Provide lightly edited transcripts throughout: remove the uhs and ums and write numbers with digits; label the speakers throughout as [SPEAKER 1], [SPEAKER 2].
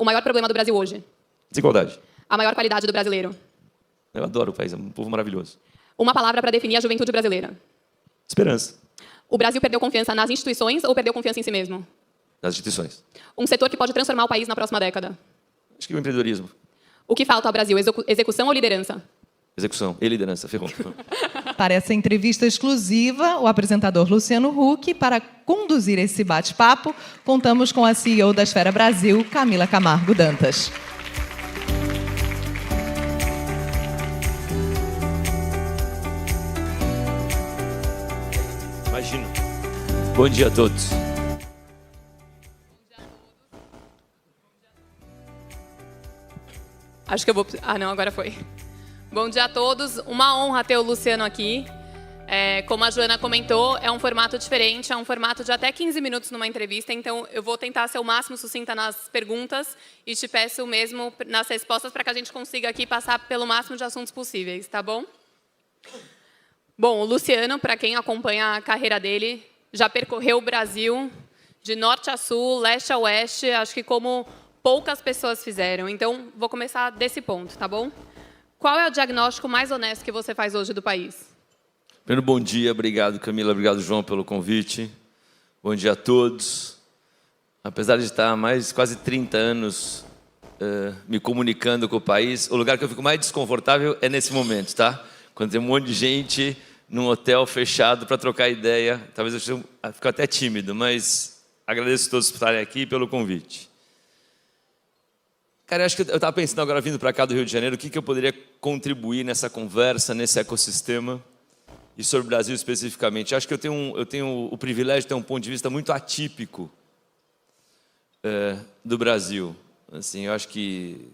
[SPEAKER 1] O maior problema do Brasil hoje?
[SPEAKER 2] Desigualdade.
[SPEAKER 1] A maior qualidade do brasileiro?
[SPEAKER 2] Eu adoro o país, é um povo maravilhoso.
[SPEAKER 1] Uma palavra para definir a juventude brasileira?
[SPEAKER 2] Esperança.
[SPEAKER 1] O Brasil perdeu confiança nas instituições ou perdeu confiança em si mesmo?
[SPEAKER 2] Das instituições.
[SPEAKER 1] Um setor que pode transformar o país na próxima década?
[SPEAKER 2] Acho que o empreendedorismo.
[SPEAKER 1] O que falta ao Brasil? Execução ou liderança?
[SPEAKER 2] Execução e liderança, ferrou.
[SPEAKER 3] Para essa entrevista exclusiva, o apresentador Luciano Huck. Para conduzir esse bate-papo, contamos com a CEO da Esfera Brasil, Camila Camargo Dantas.
[SPEAKER 2] Imagina. Bom dia a todos.
[SPEAKER 1] Acho que eu vou... Ah, não, agora foi. Bom dia a todos. Uma honra ter o Luciano aqui. Como a Joana comentou, é um formato diferente, é um formato de até 15 minutos numa entrevista, então eu vou tentar ser o máximo sucinta nas perguntas e te peço mesmo nas respostas para que a gente consiga aqui passar pelo máximo de assuntos possíveis, tá bom? Bom, o Luciano, para quem acompanha a carreira dele, já percorreu o Brasil de norte a sul, leste a oeste, acho que como poucas pessoas fizeram. Então, vou começar desse ponto, tá bom? Qual é o diagnóstico mais honesto que você faz hoje do país?
[SPEAKER 2] Primeiro, bom dia, obrigado Camila, obrigado João pelo convite. Bom dia a todos. Apesar de estar há quase 30 anos me comunicando com o país, o lugar que eu fico mais desconfortável é nesse momento, tá? Quando tem um monte de gente num hotel fechado para trocar ideia, talvez eu fique até tímido, mas agradeço a todos por estarem aqui e pelo convite. Cara, eu acho que eu estava pensando agora, vindo para cá do Rio de Janeiro, o que eu poderia contribuir nessa conversa, nesse ecossistema, e sobre o Brasil especificamente. Acho que eu tenho o privilégio de ter um ponto de vista muito atípico do Brasil. Assim, eu acho que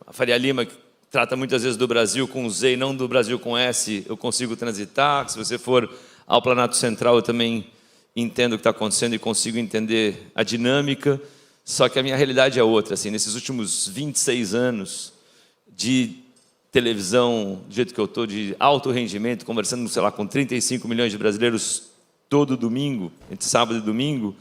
[SPEAKER 2] a Faria Lima, que trata muitas vezes do Brasil com Z e não do Brasil com S, eu consigo transitar. Se você for ao Planalto Central, eu também entendo o que está acontecendo e consigo entender a dinâmica. Só que a minha realidade é outra. Assim, nesses últimos 26 anos de televisão, do jeito que eu estou, de alto rendimento, conversando, sei lá, com 35 milhões de brasileiros todo domingo, entre sábado e domingo,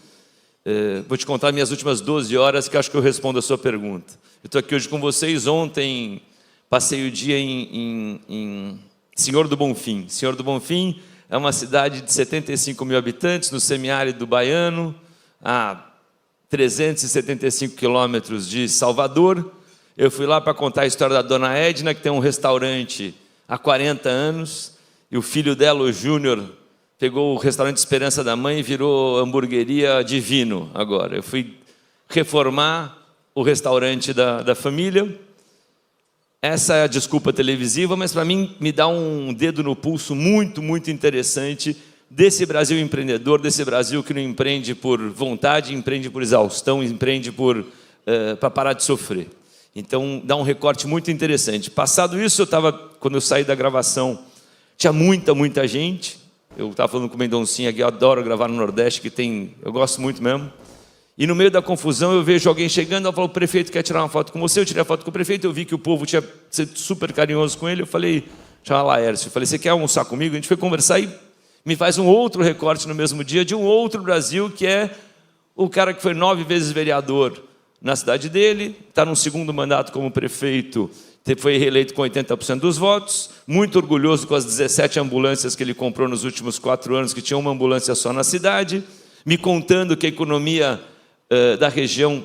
[SPEAKER 2] vou te contar minhas últimas 12 horas, que acho que eu respondo a sua pergunta. Eu estou aqui hoje com vocês. Ontem passei o dia em Senhor do Bonfim. Senhor do Bonfim é uma cidade de 75 mil habitantes, no semiárido baiano, a 375 quilômetros de Salvador. Eu fui lá para contar a história da dona Edna, que tem um restaurante há 40 anos, e o filho dela, o Júnior, pegou o restaurante Esperança da Mãe e virou hamburgueria Divino agora. Eu fui reformar o restaurante da família. Essa é a desculpa televisiva, mas para mim me dá um dedo no pulso muito, muito interessante desse Brasil empreendedor, desse Brasil que não empreende por vontade, empreende por exaustão, empreende para parar de sofrer. Então, dá um recorte muito interessante. Passado isso, quando eu saí da gravação, tinha muita gente. Eu estava falando com o Mendoncinha, que eu adoro gravar no Nordeste, eu gosto muito mesmo. E no meio da confusão, eu vejo alguém chegando, eu falo, o prefeito quer tirar uma foto com você. Eu tirei a foto com o prefeito, eu vi que o povo tinha sido super carinhoso com ele. Eu falei, chama Laércio, eu falei, você quer almoçar comigo? A gente foi conversar e me faz um outro recorte no mesmo dia de um outro Brasil, que é o cara que foi 9 vezes vereador na cidade dele, está no segundo mandato como prefeito, foi reeleito com 80% dos votos, muito orgulhoso com as 17 ambulâncias que ele comprou nos últimos 4 anos, que tinha uma ambulância só na cidade, me contando que a economia da região,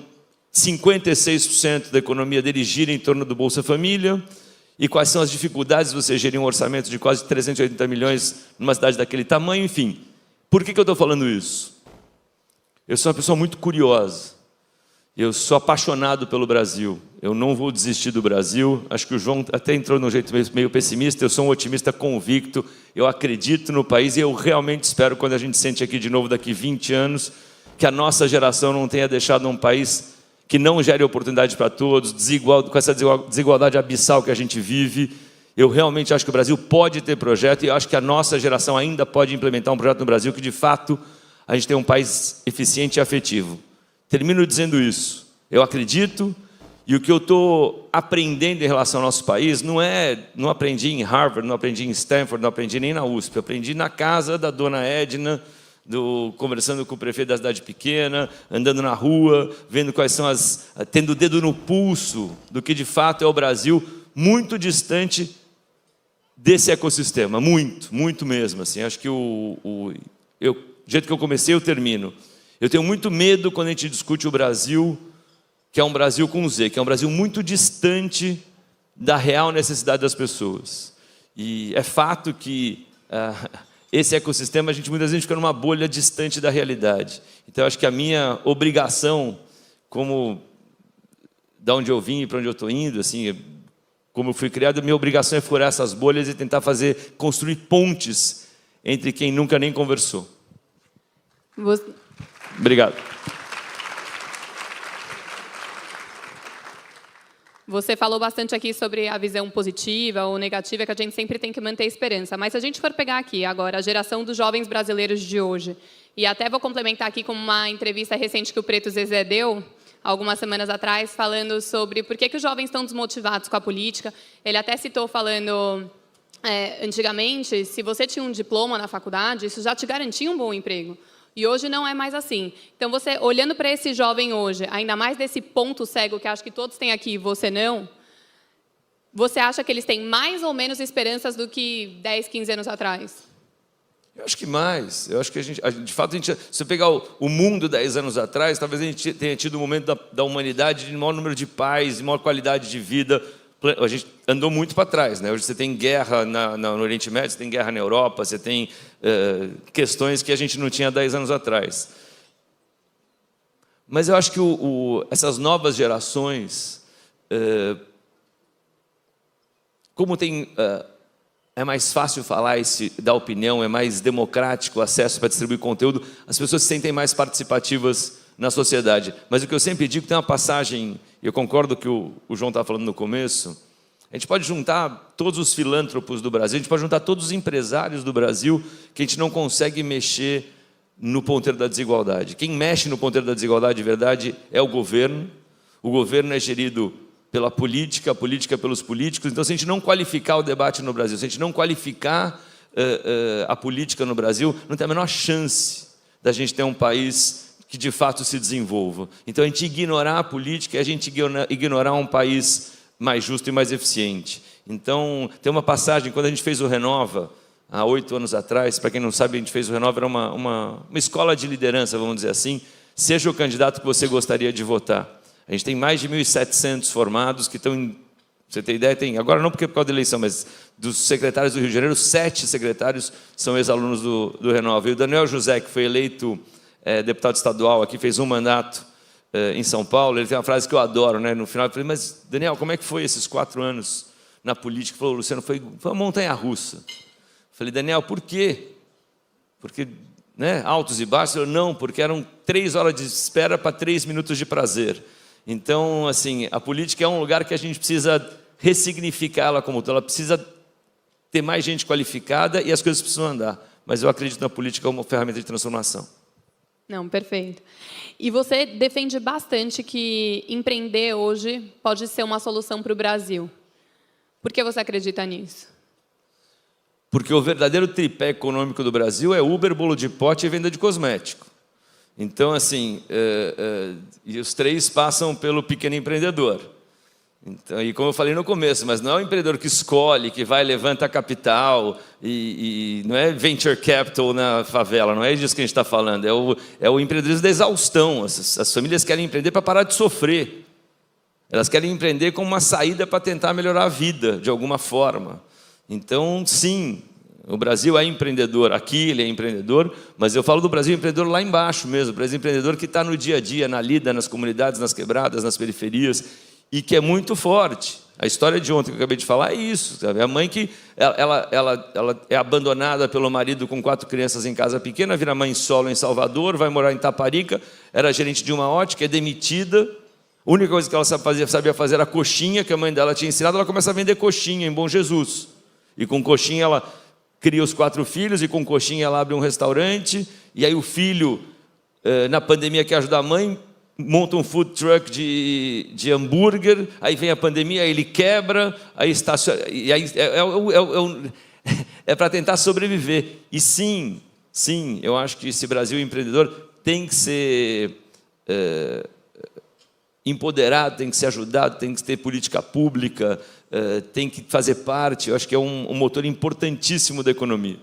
[SPEAKER 2] 56% da economia dele gira em torno do Bolsa Família, e quais são as dificuldades de você gerir um orçamento de quase 380 milhões numa cidade daquele tamanho, enfim. Por que eu estou falando isso? Eu sou uma pessoa muito curiosa. Eu sou apaixonado pelo Brasil. Eu não vou desistir do Brasil. Acho que o João até entrou num jeito meio pessimista. Eu sou um otimista convicto. Eu acredito no país e eu realmente espero, quando a gente sente aqui de novo daqui 20 anos, que a nossa geração não tenha deixado um país que não gere oportunidade para todos, com essa desigualdade abissal que a gente vive. Eu realmente acho que o Brasil pode ter projeto e eu acho que a nossa geração ainda pode implementar um projeto no Brasil que, de fato, a gente tem um país eficiente e afetivo. Termino dizendo isso. Eu acredito, e o que eu estou aprendendo em relação ao nosso país não aprendi em Harvard, não aprendi em Stanford, não aprendi nem na USP, eu aprendi na casa da dona Edna, conversando com o prefeito da cidade pequena, andando na rua, vendo quais são tendo o dedo no pulso do que de fato é o Brasil, muito distante desse ecossistema, muito mesmo. Assim, acho que do jeito que eu comecei, eu termino. Eu tenho muito medo quando a gente discute o Brasil, que é um Brasil com Z, que é um Brasil muito distante da real necessidade das pessoas. E é fato que esse ecossistema, a gente muitas vezes fica numa bolha distante da realidade. Então, acho que a minha obrigação, como da onde eu vim e para onde eu estou indo, assim, como eu fui criado, a minha obrigação é furar essas bolhas e tentar construir pontes entre quem nunca nem conversou. Obrigado.
[SPEAKER 1] Você falou bastante aqui sobre a visão positiva ou negativa, que a gente sempre tem que manter esperança. Mas se a gente for pegar aqui agora a geração dos jovens brasileiros de hoje, e até vou complementar aqui com uma entrevista recente que o Preto Zezé deu, algumas semanas atrás, falando sobre por que os jovens estão desmotivados com a política. Ele até citou falando, antigamente, se você tinha um diploma na faculdade, isso já te garantia um bom emprego. E hoje não é mais assim. Então, você, olhando para esse jovem hoje, ainda mais desse ponto cego que acho que todos têm aqui e você não, você acha que eles têm mais ou menos esperanças do que 10, 15 anos atrás?
[SPEAKER 2] Eu acho que mais. Eu acho que de fato, se você pegar o mundo 10 anos atrás, talvez a gente tenha tido um momento da humanidade de maior número de paz, de maior qualidade de vida. A gente andou muito para trás, né? Hoje você tem guerra no Oriente Médio, você tem guerra na Europa, você tem questões que a gente não tinha 10 anos atrás. Mas eu acho que essas novas gerações, como é mais fácil falar dar opinião, é mais democrático o acesso para distribuir conteúdo, as pessoas se sentem mais participativas na sociedade. Mas o que eu sempre digo, tem uma passagem, e eu concordo que o João estava falando no começo, a gente pode juntar todos os filântropos do Brasil, a gente pode juntar todos os empresários do Brasil, que a gente não consegue mexer no ponteiro da desigualdade. Quem mexe no ponteiro da desigualdade de verdade é o governo é gerido pela política, a política pelos políticos. Então, se a gente não qualificar o debate no Brasil, se a gente não qualificar a política no Brasil, não tem a menor chance da gente ter um país que de fato se desenvolva. Então, a gente ignorar a política é a gente ignorar um país mais justo e mais eficiente. Então, tem uma passagem, quando a gente fez o Renova, há 8 anos atrás, para quem não sabe, a gente fez o Renova, era uma escola de liderança, vamos dizer assim, seja o candidato que você gostaria de votar. A gente tem mais de 1.700 formados que estão, você tem ideia, agora não porque é por causa da eleição, mas dos secretários do Rio de Janeiro, 7 secretários são ex-alunos do Renova. E o Daniel José, que foi eleito deputado estadual aqui, fez um mandato em São Paulo, ele tem uma frase que eu adoro, né? No final eu falei, mas Daniel, como é que foi esses 4 anos na política? Ele falou, Luciano, foi uma montanha-russa. Eu falei, Daniel, por quê? Porque, né, altos e baixos? Ele falou, não, porque eram 3 horas de espera para 3 minutos de prazer. Então, assim, a política é um lugar que a gente precisa ressignificar ela como ela precisa ter mais gente qualificada e as coisas precisam andar. Mas eu acredito na política como uma ferramenta de transformação.
[SPEAKER 1] Não, perfeito. E você defende bastante que empreender hoje pode ser uma solução para o Brasil. Por que você acredita nisso?
[SPEAKER 2] Porque o verdadeiro tripé econômico do Brasil é Uber, bolo de pote e venda de cosmético. Então, assim, e os 3 passam pelo pequeno empreendedor. Então, e como eu falei no começo, mas não é o empreendedor que escolhe, que vai, levanta capital, e não é venture capital na favela, não é disso que a gente está falando, é o empreendedorismo da exaustão. As famílias querem empreender para parar de sofrer. Elas querem empreender como uma saída para tentar melhorar a vida, de alguma forma. Então, sim, o Brasil é empreendedor, aqui ele é empreendedor, mas eu falo do Brasil empreendedor lá embaixo mesmo, o Brasil empreendedor que está no dia a dia, na lida, nas comunidades, nas quebradas, nas periferias, e que é muito forte. A história de ontem que eu acabei de falar é isso, sabe? A mãe que ela é abandonada pelo marido com 4 crianças em casa pequena, vira mãe solo em Salvador, vai morar em Taparica, era gerente de uma ótica, é demitida. A única coisa que ela sabia fazer era coxinha, que a mãe dela tinha ensinado. Ela começa a vender coxinha em Bom Jesus. E com coxinha ela cria os 4 filhos, e com coxinha ela abre um restaurante. E aí o filho, na pandemia, quer ajudar a mãe, monta um food truck de hambúrguer, aí vem a pandemia, aí ele quebra, aí estaciona, e aí é para tentar sobreviver. E sim, sim, eu acho que esse Brasil empreendedor tem que ser empoderado, tem que ser ajudado, tem que ter política pública, tem que fazer parte. Eu acho que é um motor importantíssimo da economia.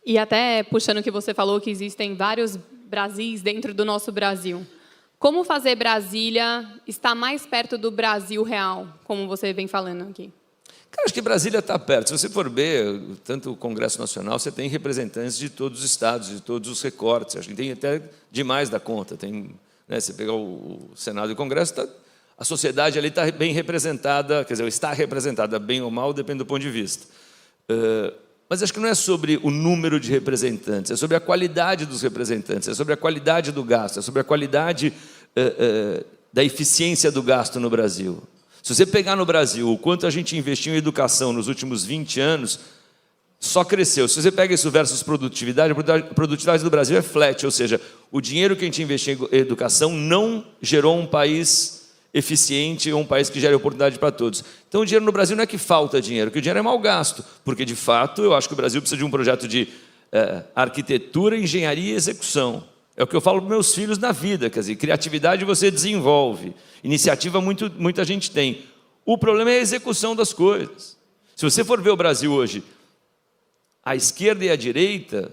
[SPEAKER 1] E até puxando o que você falou, que existem vários Brasis dentro do nosso Brasil. Como fazer Brasília estar mais perto do Brasil real, como você vem falando aqui?
[SPEAKER 2] Cara, acho que Brasília está perto. Se você for ver, tanto o Congresso Nacional, você tem representantes de todos os estados, de todos os recortes. Acho que tem até demais da conta. Tem, né, você pegar o Senado e o Congresso, a sociedade ali está bem representada, quer dizer, está representada, bem ou mal, depende do ponto de vista. Mas acho que não é sobre o número de representantes, é sobre a qualidade dos representantes, é sobre a qualidade do gasto, é sobre a qualidade da eficiência do gasto no Brasil. Se você pegar no Brasil o quanto a gente investiu em educação nos últimos 20 anos, só cresceu. Se você pega isso versus produtividade, a produtividade do Brasil é flat, ou seja, o dinheiro que a gente investiu em educação não gerou um país eficiente ou um país que gere oportunidade para todos. Então, o dinheiro no Brasil não é que falta dinheiro, que o dinheiro é mal gasto, porque, de fato, eu acho que o Brasil precisa de um projeto de arquitetura, engenharia e execução. É o que eu falo para meus filhos na vida, quer dizer, criatividade você desenvolve, iniciativa muita gente tem. O problema é a execução das coisas. Se você for ver o Brasil hoje, a esquerda e a direita,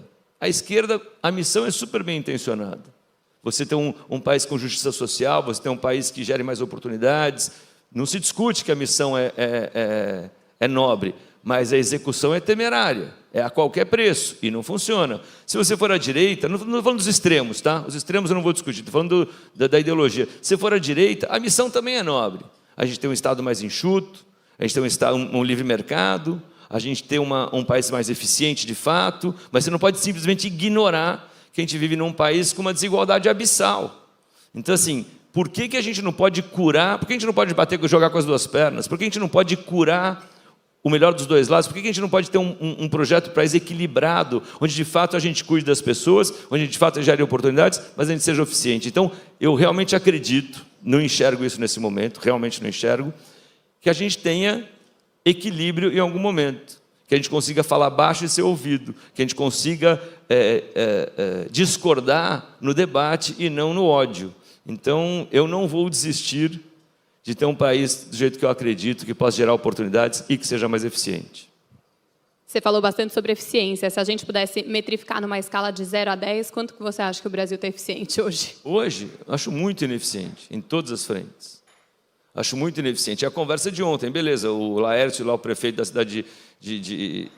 [SPEAKER 2] a missão é super bem intencionada. Você tem um país com justiça social, você tem um país que gere mais oportunidades. Não se discute que a missão é nobre, mas a execução é temerária, é a qualquer preço, e não funciona. Se você for à direita, não estou falando dos extremos, tá? Os extremos eu não vou discutir, estou falando da ideologia. Se for à direita, a missão também é nobre. A gente tem um Estado mais enxuto, a gente tem um livre mercado, a gente tem um país mais eficiente de fato, mas você não pode simplesmente ignorar que a gente vive num país com uma desigualdade abissal. Então, assim, por que a gente não pode curar? Por que a gente não pode jogar com as duas pernas? Por que a gente não pode curar o melhor dos dois lados? Por que a gente não pode ter um projeto para equilibrado, onde de fato a gente cuide das pessoas, onde de fato gere oportunidades, mas a gente seja eficiente? Então, eu realmente acredito, não enxergo isso nesse momento, realmente não enxergo, que a gente tenha equilíbrio em algum momento, que a gente consiga falar baixo e ser ouvido, que a gente consiga discordar no debate e não no ódio. Então, eu não vou desistir de ter um país do jeito que eu acredito, que possa gerar oportunidades e que seja mais eficiente.
[SPEAKER 1] Você falou bastante sobre eficiência. Se a gente pudesse metrificar numa escala de 0 a 10, quanto que você acha que o Brasil está eficiente hoje?
[SPEAKER 2] Hoje, acho muito ineficiente, em todas as frentes. Acho muito ineficiente. É a conversa de ontem, beleza, o Laércio, lá, o prefeito da cidade de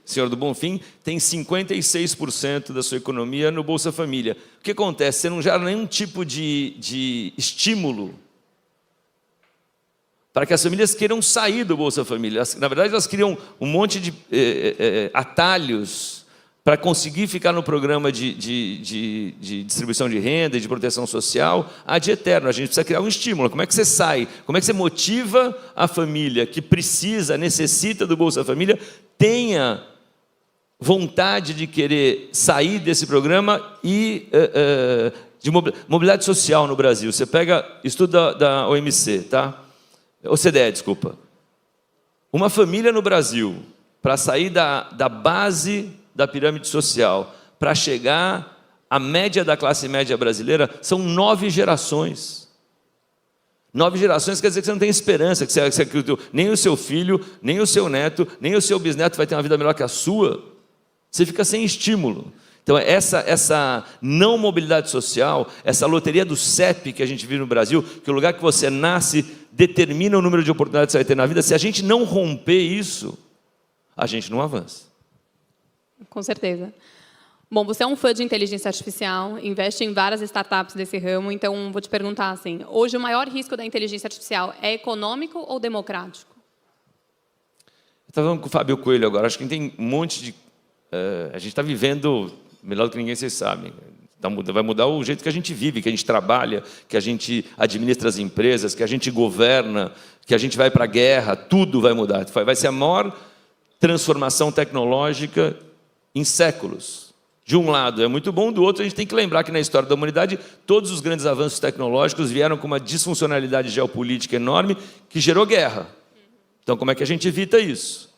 [SPEAKER 2] Senhor do Bonfim, tem 56% da sua economia no Bolsa Família. O que acontece? Você não gera nenhum tipo de estímulo para que as famílias queiram sair do Bolsa Família. Na verdade, elas criam um monte de atalhos para conseguir ficar no programa de distribuição de renda e de proteção social ad eterno. A gente precisa criar um estímulo. Como é que você sai? Como é que você motiva a família que precisa, necessita do Bolsa Família, tenha vontade de querer sair desse programa e de mobilidade social no Brasil? Você pega estudo da OMC, tá? OCDE, desculpa. Uma família no Brasil, para sair da base da pirâmide social, para chegar à média da classe média brasileira, são 9 gerações. 9 gerações quer dizer que você não tem esperança, que nem o seu filho, nem o seu neto, nem o seu bisneto vai ter uma vida melhor que a sua. Você fica sem estímulo. Então, essa não mobilidade social, essa loteria do CEP que a gente vive no Brasil, que o lugar que você nasce determina o número de oportunidades que você vai ter na vida, se a gente não romper isso, a gente não avança.
[SPEAKER 1] Com certeza. Bom, você é um fã de inteligência artificial, investe em várias startups desse ramo, então vou te perguntar assim, hoje o maior risco da inteligência artificial é econômico ou democrático?
[SPEAKER 2] Eu estava falando com o Fábio Coelho agora, acho que tem um monte de... a gente está vivendo, melhor do que ninguém, vocês sabem, vai mudar o jeito que a gente vive, que a gente trabalha, que a gente administra as empresas, que a gente governa, que a gente vai para a guerra, tudo vai mudar. Vai ser a maior transformação tecnológica em séculos. De um lado é muito bom, do outro a gente tem que lembrar que na história da humanidade todos os grandes avanços tecnológicos vieram com uma disfuncionalidade geopolítica enorme que gerou guerra. Então, como é que a gente evita isso?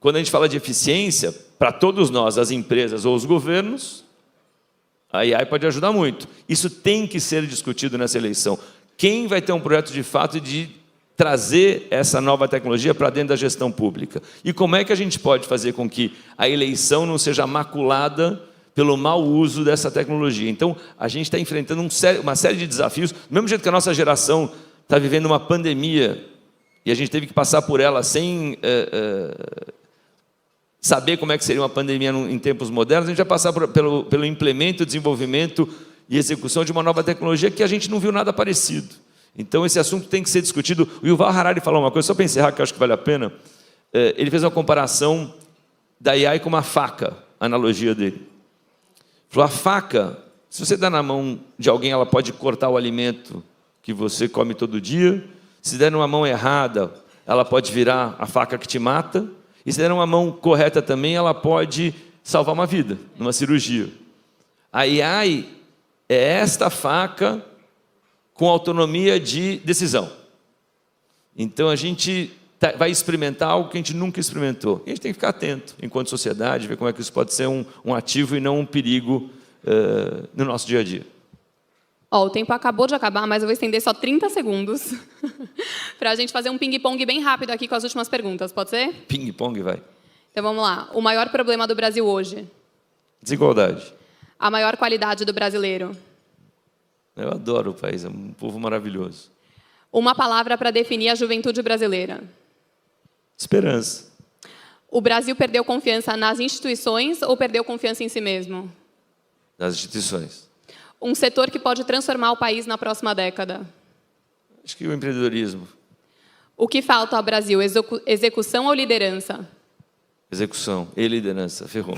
[SPEAKER 2] quando a gente fala de eficiência, para todos nós, as empresas ou os governos, a AI pode ajudar muito. Isso tem que ser discutido nessa eleição. Quem vai ter um projeto de fato de trazer essa nova tecnologia para dentro da gestão pública? E como é que a gente pode fazer com que a eleição não seja maculada pelo mau uso dessa tecnologia? Então, a gente está enfrentando uma série de desafios, do mesmo jeito que a nossa geração está vivendo uma pandemia, e a gente teve que passar por ela sem saber como é que seria uma pandemia em tempos modernos, a gente vai passar pelo implemento, desenvolvimento e execução de uma nova tecnologia que a gente não viu nada parecido. Então, esse assunto tem que ser discutido. O Yuval Harari falou uma coisa, só para encerrar, que eu acho que vale a pena. Ele fez uma comparação da AI com uma faca, a analogia dele. Falou, a faca, se você dá na mão de alguém, ela pode cortar o alimento que você come todo dia. Se der numa mão errada, ela pode virar a faca que te mata. E se der numa mão correta também, ela pode salvar uma vida, numa cirurgia. A AI é esta faca com autonomia de decisão. Então, a gente vai experimentar algo que a gente nunca experimentou. E a gente tem que ficar atento, enquanto sociedade, ver como é que isso pode ser um ativo e não um perigo no nosso dia a dia.
[SPEAKER 1] O tempo acabou de acabar, mas eu vou estender só 30 segundos para a gente fazer um ping-pong bem rápido aqui com as últimas perguntas. Pode ser?
[SPEAKER 2] Ping-pong, vai.
[SPEAKER 1] Então, vamos lá. O maior problema do Brasil hoje?
[SPEAKER 2] Desigualdade.
[SPEAKER 1] A maior qualidade do brasileiro?
[SPEAKER 2] Eu adoro o país, é um povo maravilhoso.
[SPEAKER 1] Uma palavra para definir a juventude brasileira?
[SPEAKER 2] Esperança.
[SPEAKER 1] O Brasil perdeu confiança nas instituições ou perdeu confiança em si mesmo?
[SPEAKER 2] Nas instituições.
[SPEAKER 1] Um setor que pode transformar o país na próxima década?
[SPEAKER 2] Acho que o empreendedorismo.
[SPEAKER 1] O que falta ao Brasil, execução ou liderança?
[SPEAKER 2] Execução e liderança, ferrou.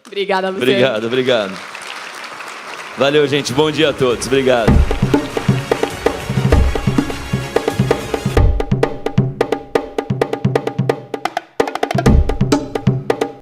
[SPEAKER 1] Obrigada, Luciano.
[SPEAKER 2] Obrigado. Valeu, gente. Bom dia a todos. Obrigado.